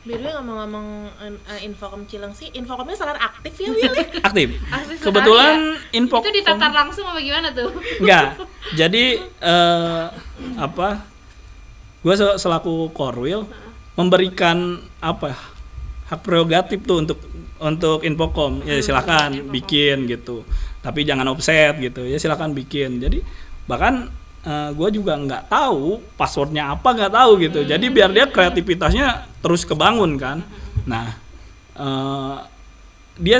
By the way, ngomong-ngomong Infocom Cilengsi, Infocomnya sangat aktif ya, Will? Aktif. Aktif sekali Kebetulan info Itu ditatar langsung apa gimana tuh? enggak. Jadi gue selaku Korwil memberikan hak prerogatif tuh untuk Infocom, ya silakan bikin gitu, tapi jangan offset gitu, ya silakan bikin. Jadi bahkan gue juga nggak tahu passwordnya apa, nggak tahu gitu. Jadi biar dia kreativitasnya terus kebangun kan. Nah, dia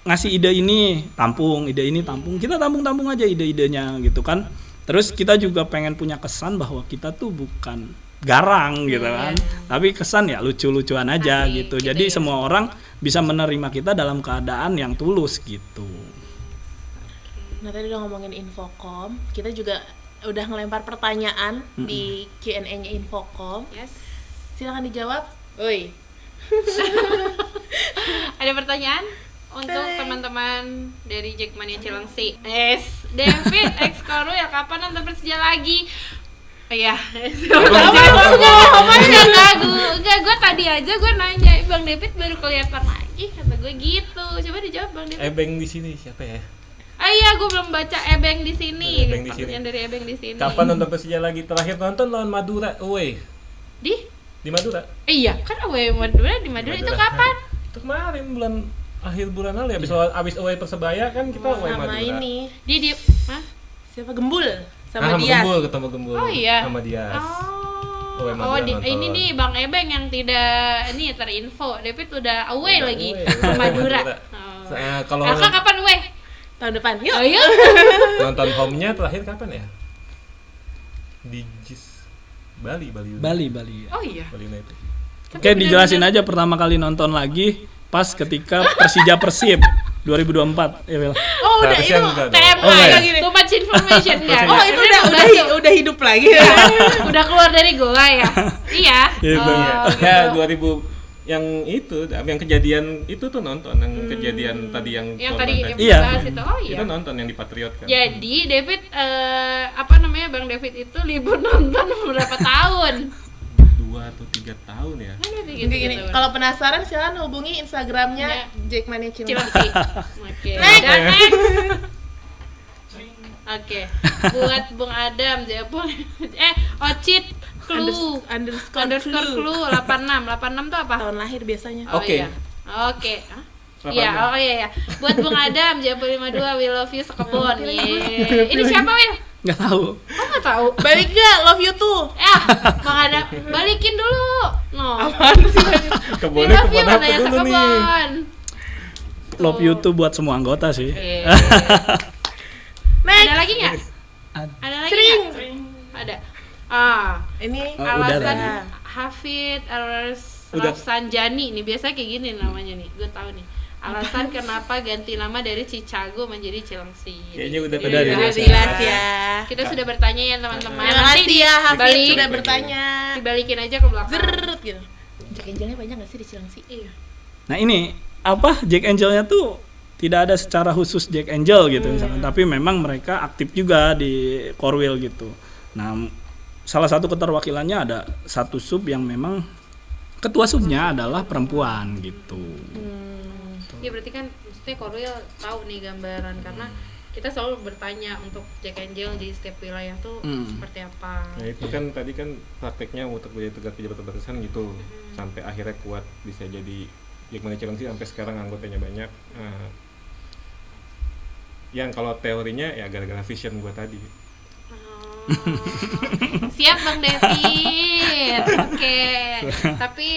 ngasih ide ini tampung, kita tampung aja ide-idenya gitu kan. Terus kita juga pengen punya kesan bahwa kita tuh bukan garang gitu kan, tapi kesan ya lucu-lucuan aja Asik, gitu. gitu Jadi ya. semua orang bisa menerima kita dalam keadaan yang tulus gitu. Nah, tadi udah ngomongin Infocom, kita juga udah ngelempar pertanyaan di Q&A-nya Infocom. Yes. Silakan dijawab. Oi. Ada pertanyaan? untuk teman-teman dari Jackmania Cilengsi. David ex Korwil kapan nonton Persija lagi? Iya. Enggak, gue tadi aja gue nanya, Bang David baru kelihatan lagi, kata gue gitu. Coba dijawab Bang David. Ebeng di sini siapa ya? Ah iya, gue belum baca Ebeng di sini. Ebeng di sini. Yang dari Ebeng di sini. Kapan nonton Persija lagi? Terakhir nonton lawan Madura away di Madura. Iya, kan away Madura di Madura itu kapan? Itu kemarin akhir bulan lalu ya. Abis away Persebaya kan kita away Sama Madura. ini Di Hah? siapa Gembul sama Sama Dias. ketemu Gembul. Oh iya. Sama Dias. Away Oh, Madura nonton. ini nih Bang Ebeng yang tidak ini terinfo. David udah away Udah lagi away, ke away Madura. Madura. Oh. Kalau Kakak kapan away? Tahun depan. Yuk. Oh iya. nonton home-nya terakhir kapan ya? Di Bali. Bali. Oh iya. Bali United. Tapi Oke, dijelasin aja pertama kali nonton lagi pas ketika Persija Persib 2024 ya Bel. Oh, udah Seharusnya itu enggak dong. TMA Oh, ya iya. too much information kan? Oh, itu udah hidup lagi. udah keluar dari goa ya? Iya. Gitu. Oh, Ya gitu. 2000 yang kejadian itu tuh nonton yang kejadian tadi yang Yang korban tadi tadi. yang Iya. bahas itu. Oh iya. Itu nonton yang di Patriot kan. Jadi David Bang David itu libur nonton berapa tahun? 2 atau 3 tahun ya. Kan berarti Gini, gitu. kalau penasaran silakan hubungi Instagramnya Ya. Jackmania Cilengsi. Cilengsi. Oke. Next. Dan next. Oke. Buat Bung Adam, Ocit Clue. Underscore Clue 86 tuh apa? Tahun lahir biasanya. Oh, Oke. iya. Oke. Hah? 86. Iya, oh iya. Buat Bung Adam, Jabu 52, we love you sekebon. Yeay. Ini siapa, Wil? Nggak tahu. Oh, nggak tahu. Balik gak? Love you too. Bang Adam, balikin dulu. No. We Kebunnya love you, kebun apa katanya dulu nih? sekebon. Love you tuh buat semua anggota sih. Ada lagi nggak? Ad- Ada lagi Cering. nggak? Ada. Ini Oh, udah Alasan tadi. Hafid Udah. Rafsanjani nih, biasa kayak gini namanya nih, gue tahu nih. Alasan kenapa ganti nama dari Chicago menjadi Cilengsi. Kayaknya udah Udah tadi jelas. jelas ya. Kita sudah bertanya ya teman-teman. Terima kasih ya Hafid dibalik- sudah bertanya. Dibalikin aja ke belakang. Zerrrrt gitu. Jack Angelnya banyak gak sih di Cilengsi? Iya. Nah ini apa Jack Angelnya tuh tidak ada secara khusus Jack Angel gitu misalkan, tapi memang mereka aktif juga di Korwil gitu. Nah salah satu keterwakilannya ada satu sub yang memang ketua subnya adalah perempuan gitu. Ya berarti kan maksudnya Korwil tahu nih gambaran karena kita selalu bertanya untuk Jack Angel di setiap wilayah tuh seperti apa. Nah itu kan tadi kan prakteknya untuk menjadi tegak pejabat perbatasan gitu sampai akhirnya kuat bisa jadi Jackmania Cilengsi sampai sekarang anggotanya banyak. Yang kalau teorinya ya gara-gara vision gua tadi. Siap Bang David. Oke. Tapi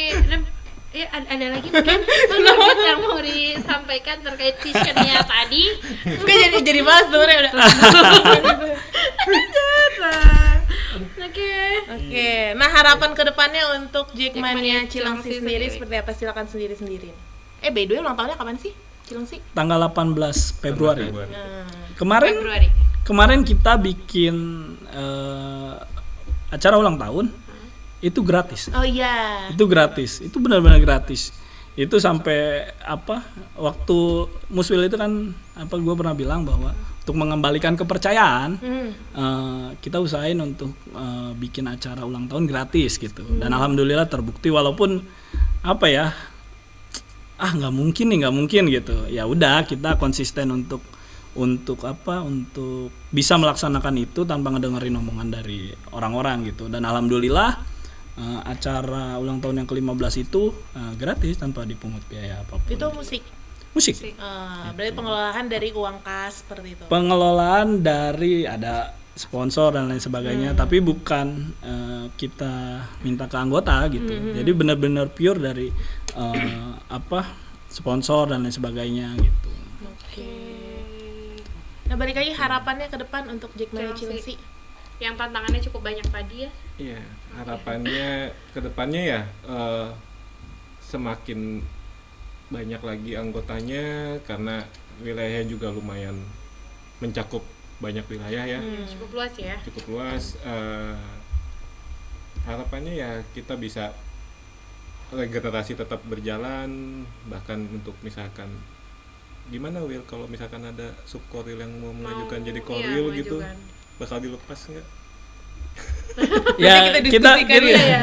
ya, ada lagi mungkin Bang David yang mau disampaikan terkait visionnya tadi. Gue jadi bahas sebenarnya udah. Oke. Nah harapan kedepannya untuk Jackmania Jackmania Cilengsi Cilengsi sendiri sendiri. seperti apa? Silakan sendiri. By the way ulang tahunnya kapan sih Cilengsi? Tanggal 18 Februari. Nah, Kemarin Februari. kita bikin acara ulang tahun itu gratis. oh iya. Itu gratis. Itu benar-benar gratis. Itu sampai apa? Waktu Muswil itu kan apa gue pernah bilang bahwa untuk mengembalikan kepercayaan kita usahain untuk bikin acara ulang tahun gratis gitu. Dan alhamdulillah terbukti walaupun apa ya? Nggak mungkin gitu. Ya udah kita konsisten untuk bisa melaksanakan itu tanpa ngedengerin omongan dari orang-orang gitu. Dan alhamdulillah acara ulang tahun yang ke-15 itu gratis tanpa dipungut biaya apapun. Itu musik. Berarti pengelolaan dari uang kas seperti itu. Pengelolaan dari ada sponsor dan lain sebagainya, tapi bukan kita minta ke anggota gitu. Jadi benar-benar pure dari sponsor dan lain sebagainya gitu. Oke. Nah balik lagi harapannya ke depan untuk Jackmania Cilengsi. Cilengsi. Yang tantangannya cukup banyak tadi ya. Iya, harapannya ke depannya ya semakin banyak lagi anggotanya karena wilayahnya juga lumayan mencakup banyak wilayah ya. Cukup luas ya. Cukup luas. Harapannya ya kita bisa regenerasi tetap berjalan, bahkan untuk misalkan gimana Will kalau misalkan ada sub korwil yang mau mengajukan jadi Iya, korwil gitu, mengajukan. bakal dilepas nggak? Ya kita kita diskusikan kita, ya.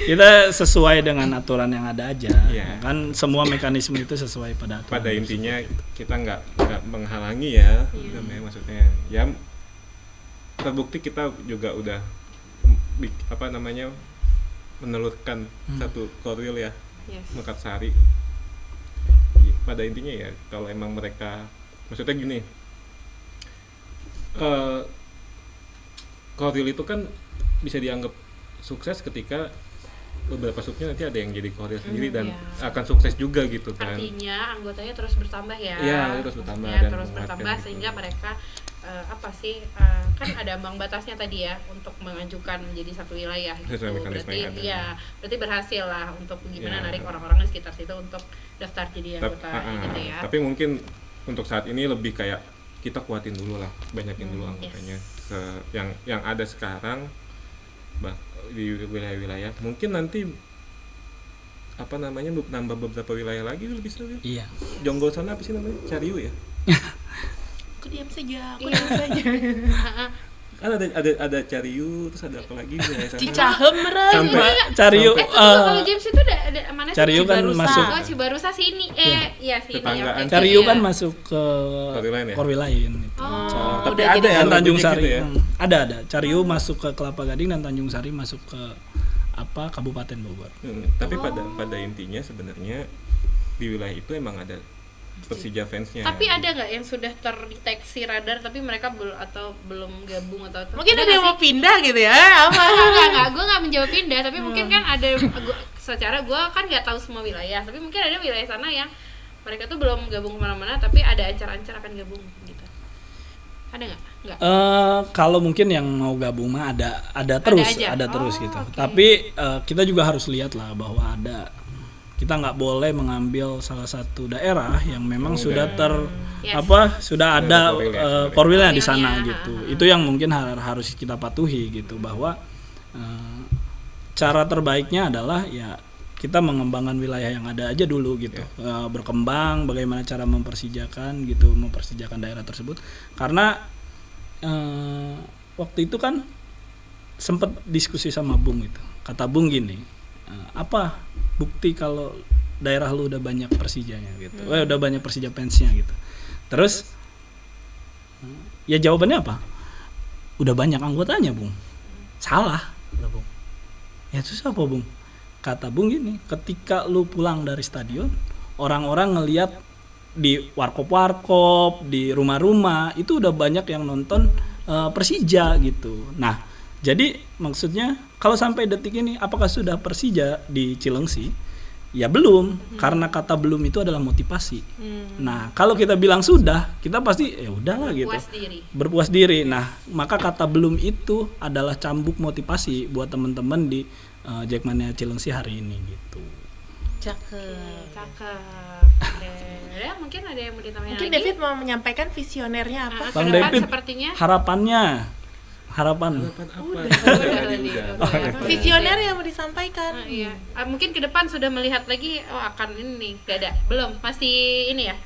kita sesuai dengan aturan yang ada aja. Iya. Kan semua mekanisme itu sesuai pada aturan. Pada intinya kita nggak menghalangi ya, namanya maksudnya ya terbukti kita juga udah menelurkan satu korwil ya, Yes. Mekarsari. Pada intinya ya kalau emang mereka, maksudnya gini, korwil itu kan bisa dianggap sukses ketika beberapa subnya nanti ada yang jadi korwil sendiri dan iya. akan sukses juga gitu kan. Artinya anggotanya terus bertambah ya. Iya, terus bertambah Ya, dan terus menguatkan bertambah gitu. sehingga mereka kan ada ambang batasnya tadi ya untuk mengajukan menjadi satu wilayah gitu. Sesuai mekanisme Berarti yang ada. ya, berarti berhasil lah untuk gimana Iya. narik orang-orang di sekitar situ untuk daftar jadi anggota gitu ya. Tapi mungkin untuk saat ini lebih kayak kita kuatin dulu lah, banyakin dulu anggotanya. Yang ada sekarang di wilayah-wilayah. Mungkin nanti nambah beberapa wilayah lagi lebih seru. Iya. Jonggol sana apa sih namanya? Cariu ya? Aku diam saja. Kan ada Cariu, terus ada apa lagi wilayah sana? Cicahem meren. Sampai Cariu Kalau James itu ada mana sih? Cariu kan Cibarusa. masuk. Oh, Cibarusa sini. Iya sini. Tetanggaan. Cariu Iya. kan masuk ke Korwil lain ya? korwil lain gitu. Oh, Tapi udah ada jadi ya Dan Tanjung lebihnya Sari gitu ya? ada Cariu masuk ke Kelapa Gading dan Tanjung Sari masuk ke Kabupaten Bogor. Tapi pada intinya sebenarnya di wilayah itu emang ada Persija fansnya. Tapi ada nggak yang sudah terdeteksi radar tapi mereka belum gabung atau Mungkin ada yang nggak mau pindah gitu ya. Apa? Enggak, gue nggak menjawab pindah, tapi mungkin kan ada, secara gue kan nggak tahu semua wilayah, tapi mungkin ada wilayah sana yang mereka tuh belum gabung kemana-mana, tapi ada ancar-ancar akan gabung gitu. Ada nggak? Nggak. Kalau mungkin yang mau gabung mah ada terus, aja? ada terus Oh, gitu. oke. Tapi kita juga harus lihat lah bahwa kita nggak boleh mengambil salah satu daerah yang memang sudah Yes. sudah ada korwil ya, korwilnya di Korwilnya, sana gitu. Itu yang mungkin harus kita patuhi gitu, bahwa cara terbaiknya adalah ya kita mengembangkan wilayah yang ada aja dulu gitu. Berkembang, bagaimana cara mempersijakan daerah tersebut. Karena waktu itu kan sempat diskusi sama Bung gitu. Kata Bung gini, apa bukti kalau daerah lu udah banyak Persijanya gitu. Udah banyak Persija fansnya gitu. Terus ya jawabannya apa? Udah banyak anggotanya, Bung. Salah, kata Bung. Ya terus apa, Bung? Kata Bung gini, ketika lu pulang dari stadion, orang-orang ngelihat di warkop-warkop, di rumah-rumah itu udah banyak yang nonton Persija gitu. Nah, jadi maksudnya kalau sampai detik ini apakah sudah Persija di Cilengsi? Ya belum, karena kata belum itu adalah motivasi. Nah, kalau kita bilang sudah, kita pasti ya udahlah gitu. Berpuas diri. Nah, maka kata belum itu adalah cambuk motivasi buat teman-teman di Jackmania Cilengsi hari ini gitu. Cakep. Ya, mungkin ada yang mau ditambahin Mungkin lagi. David mau menyampaikan visionernya apa? Bang Ke depan David, sepertinya. harapan. Visioner yang mau disampaikan. Iya. Mungkin ke depan sudah melihat lagi akan ini nih. Gak ada. Belum. Masih ini ya.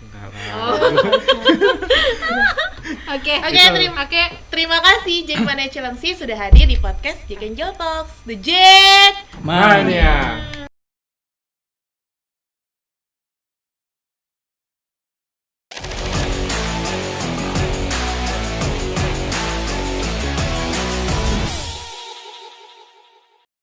Oke. Terima kasih Jackmania Cilengsi sudah hadir di podcast Jack and Joe Talks. The Jack Mania.